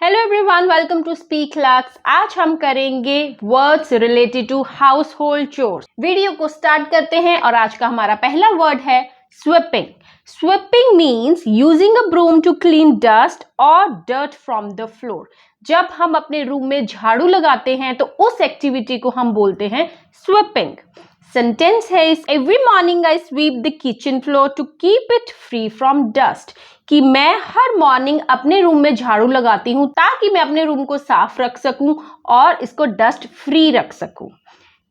Hello everyone, welcome to speak lux. आज हम करेंगे words related to household chores. Video को start करते हैं और आज का हमारा पहला वर्ड है sweeping. Sweeping means using a broom to clean dust और डर्ट फ्रॉम द फ्लोर। जब हम अपने रूम में झाड़ू लगाते हैं तो उस एक्टिविटी को हम बोलते हैं स्वीपिंग। सेंटेंस है every morning I sweep the kitchen floor to keep it free from dust. कि मैं हर मॉर्निंग अपने रूम में झाड़ू लगाती हूँ ताकि मैं अपने रूम को साफ रख सकूं और इसको डस्ट फ्री रख सकूं।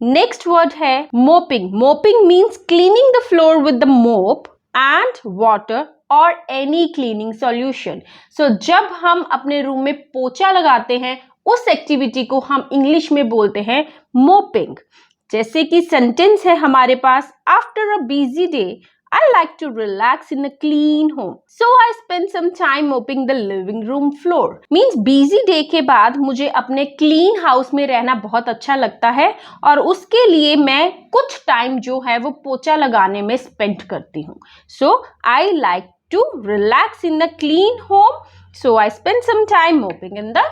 नेक्स्ट वर्ड है mopping. Mopping means cleaning the floor with the मोप एंड वाटर और एनी क्लीनिंग सॉल्यूशन। सो जब हम अपने रूम में पोछा लगाते हैं उस एक्टिविटी को हम इंग्लिश में बोलते हैं मोपिंग। जैसे कि सेंटेंस है हमारे पास, after a busy day I like to relax in a clean home. So I spend some time mopping the living room floor. Means busy day के बाद मुझे अपने clean house में रहना बहुत अच्छा लगता है और उसके लिए मैं कुछ टाइम जो है वो पोछा लगाने में स्पेंड करती हूँ. So I like to relax in a clean home. So I spend some time mopping in the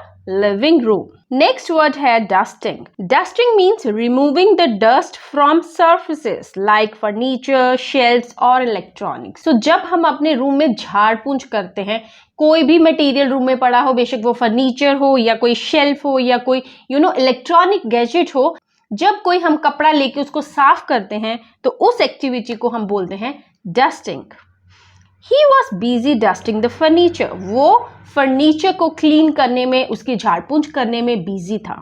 living room. Next word है dusting. Dusting means removing the dust from surfaces like furniture, shelves और electronics. So जब हम अपने room में झाड़ पूंछ करते हैं, कोई भी मटेरियल रूम में पड़ा हो, बेशक वो फर्नीचर हो या कोई शेल्फ हो या कोई इलेक्ट्रॉनिक गैजेट हो, जब कोई हम कपड़ा लेके उसको साफ करते हैं तो उस एक्टिविटी को हम बोलते हैं dusting. He was busy dusting the furniture. वो फर्नीचर को क्लीन करने में, उसकी झाड़ पूंछ करने में बिजी था।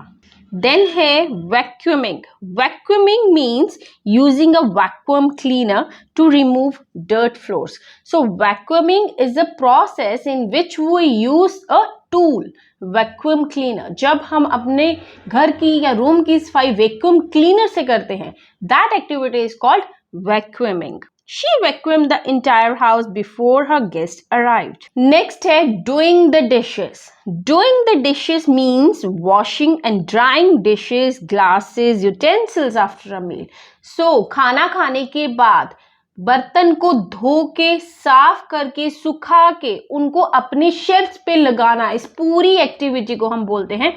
Then है vacuuming. Vacuuming means using a vacuum cleaner to remove dirt floors. So vacuuming is a process in which we use a tool, vacuum cleaner. जब हम अपने घर की या रूम की सफाई वैक्यूम क्लीनर से करते हैं, that activity is called vacuuming. She vacuumed the entire house before her guests arrived. Next है doing the dishes. Doing the dishes means washing and drying dishes, glasses, utensils after a meal. So खाना खाने के बाद बर्तन को धो के, साफ करके, सुखा के उनको अपने शेल्फ्स पे लगाना, इस पूरी एक्टिविटी को हम बोलते हैं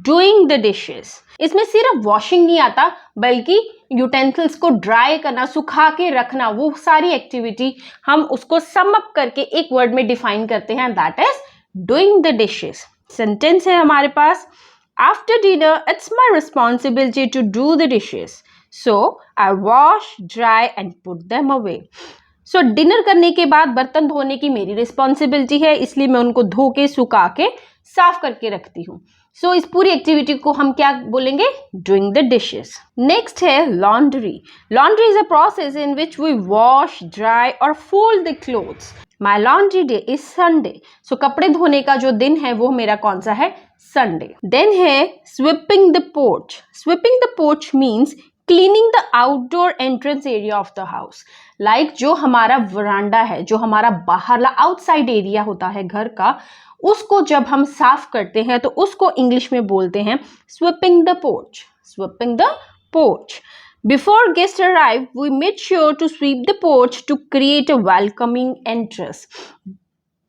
डूइंग द डिशेस। इसमें सिर्फ वॉशिंग नहीं आता बल्कि यूटेंसिल्स को ड्राई करना, सुखा के रखना, वो सारी एक्टिविटी हम उसको सम अप करके एक वर्ड में डिफाइन करते हैं, that is doing the dishes. Sentence है हमारे पास, after dinner it's my responsibility to do the dishes, so I wash, dry and put them away. So dinner करने के बाद बर्तन धोने की मेरी रिस्पॉन्सिबिलिटी है, इसलिए मैं उनको धो के, सुखा के, साफ करके रखती हूँ। सो इस पूरी एक्टिविटी को हम क्या बोलेंगे? Doing the dishes. नेक्स्ट है laundry. Laundry is a process in which we wash, dry और fold the clothes. My laundry day is Sunday. So कपड़े धोने का जो दिन है वो मेरा कौन सा है? संडे। देन है sweeping the porch. Sweeping the porch means cleaning the outdoor entrance area of the house. Like जो हमारा वरांडा है, जो हमारा बाहरला आउटसाइड एरिया होता है घर का, उसको जब हम साफ करते हैं तो उसको इंग्लिश में बोलते हैं sweeping the porch. Sweeping the porch. Before guest arrive we made sure to sweep the porch to create a welcoming entrance.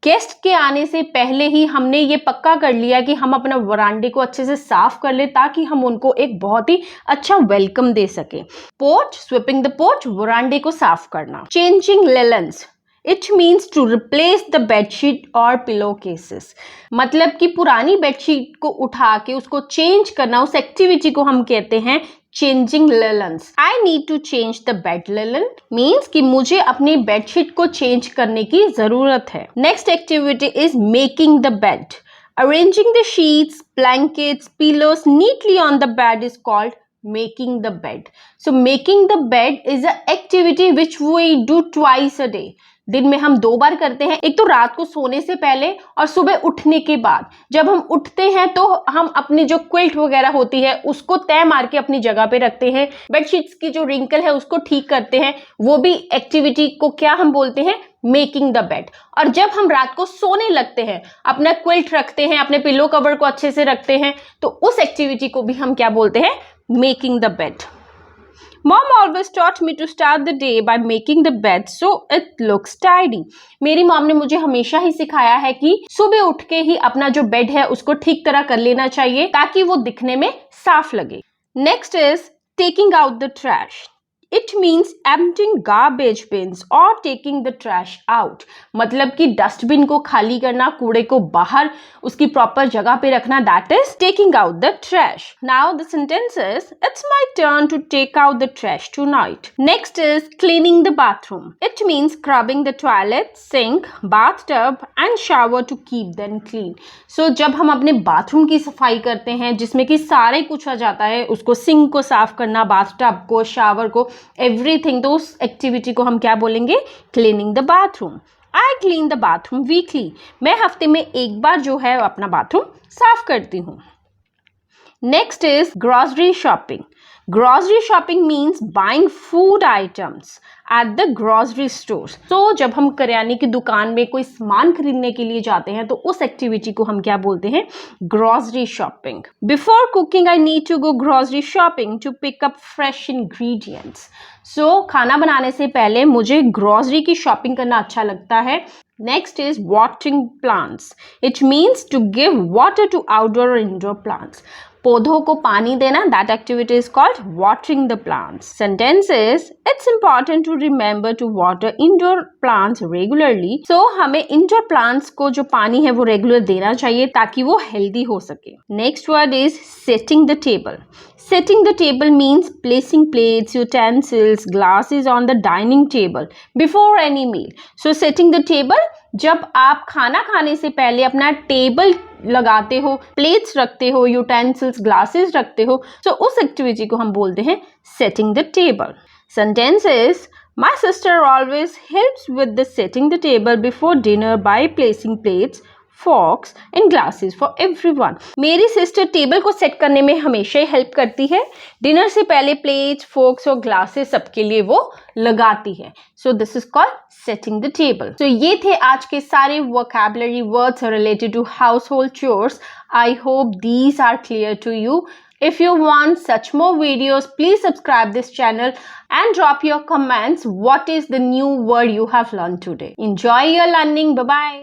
Guest के आने से पहले ही हमने ये पक्का कर लिया कि हम अपना वरांडे को अच्छे से साफ कर ले ताकि हम उनको एक बहुत ही अच्छा वेलकम दे सके। पोर्च, स्वीपिंग द पोर्च, वरांडे को साफ करना। Changing linens, it means to replace the bedsheet और पिलो केसेस। मतलब कि पुरानी बेडशीट को उठा के उसको चेंज करना, उस एक्टिविटी को हम कहते हैं changing linens. I need to change the bed linen means कि मुझे अपनी बेडशीट को चेंज करने की जरूरत है। Next activity is making the bed. Arranging the sheets, blankets, pillows neatly on the bed is called making the bed. So making the bed is an activity which we do twice a day. दिन में हम 2 बार करते हैं, एक तो रात को सोने से पहले और सुबह उठने के बाद। जब हम उठते हैं तो हम अपनी जो क्विल्ट वगैरह होती है उसको तय मार के अपनी जगह पे रखते हैं, बेडशीट्स की जो रिंकल है उसको ठीक करते हैं, वो भी एक्टिविटी को क्या हम बोलते हैं? Making the bed. और जब हम रात को सोने लगते हैं, अपना क्विल्ट रखते हैं, अपने पिलो कवर को अच्छे से रखते हैं, तो उस एक्टिविटी को भी हम क्या बोलते हैं? Making the bed. Mom always taught me to start the day by making the bed so it looks tidy. मेरी मॉम ने मुझे हमेशा ही सिखाया है कि सुबह उठ के ही अपना जो बेड है उसको ठीक तरह कर लेना चाहिए ताकि वो दिखने में साफ लगे. Next is taking out the trash. It means emptying garbage bins or taking the trash out. मतलब कि डस्टबिन को खाली करना, कूड़े को बाहर उसकी प्रॉपर जगह पे रखना. That is taking out the trash. Now the sentence is, it's my turn to take out the trash tonight. Next is cleaning the bathroom. It means scrubbing the toilet, sink, bathtub and shower to keep them clean. So जब हम अपने bathroom की सफाई करते हैं जिसमें कि सारे कुछ आ जाता है, उसको सिंक को साफ करना, बाथटब को, शावर को, एवरीथिंग, तो उस एक्टिविटी को हम क्या बोलेंगे? Cleaning the bathroom. I clean the bathroom weekly. मैं हफ्ते में एक बार जो है अपना बाथरूम साफ करती हूँ. Next is grocery shopping. Grocery shopping means buying food items at the grocery store. तो जब हम करियाने की दुकान में कोई सामान खरीदने के लिए जाते हैं तो उस एक्टिविटी को हम क्या बोलते हैं? Grocery shopping. Before cooking I need to go grocery shopping to pick up fresh ingredients. So खाना बनाने से पहले मुझे ग्रोसरी की शॉपिंग करना अच्छा लगता है. Next is watering plants. It means to give water to outdoor or indoor plants. पौधों को पानी देना, that activity is called watering the plants. Sentence is, it's important to remember to water indoor plants regularly. So हमें indoor plants को जो पानी है वो regular देना चाहिए ताकि वो healthy हो सके. Next word is setting the table. Setting the table means placing plates, utensils, glasses on the dining table before any meal. So setting the table, जब आप खाना खाने से पहले अपना टेबल लगाते हो, प्लेट्स रखते हो, यूटेंसिल्स, ग्लासेस रखते हो, तो उस एक्टिविटी को हम बोलते हैं setting the table. Sentence is, my sister always helps with the setting the table before dinner by placing plates, forks and glasses for everyone. मेरी सिस्टर टेबल को सेट करने में हमेशा ही हेल्प करती है. डिनर से पहले प्लेट्स, फोक्स और ग्लासेस सबके लिए वो लगाती है. So this is called setting the table. तो ये थे आज के सारे vocabulary words related to household chores. I hope these are clear to you. If you want such more videos, please subscribe this channel and drop your comments. What is the new word you have learned today? Enjoy your learning. Bye-bye.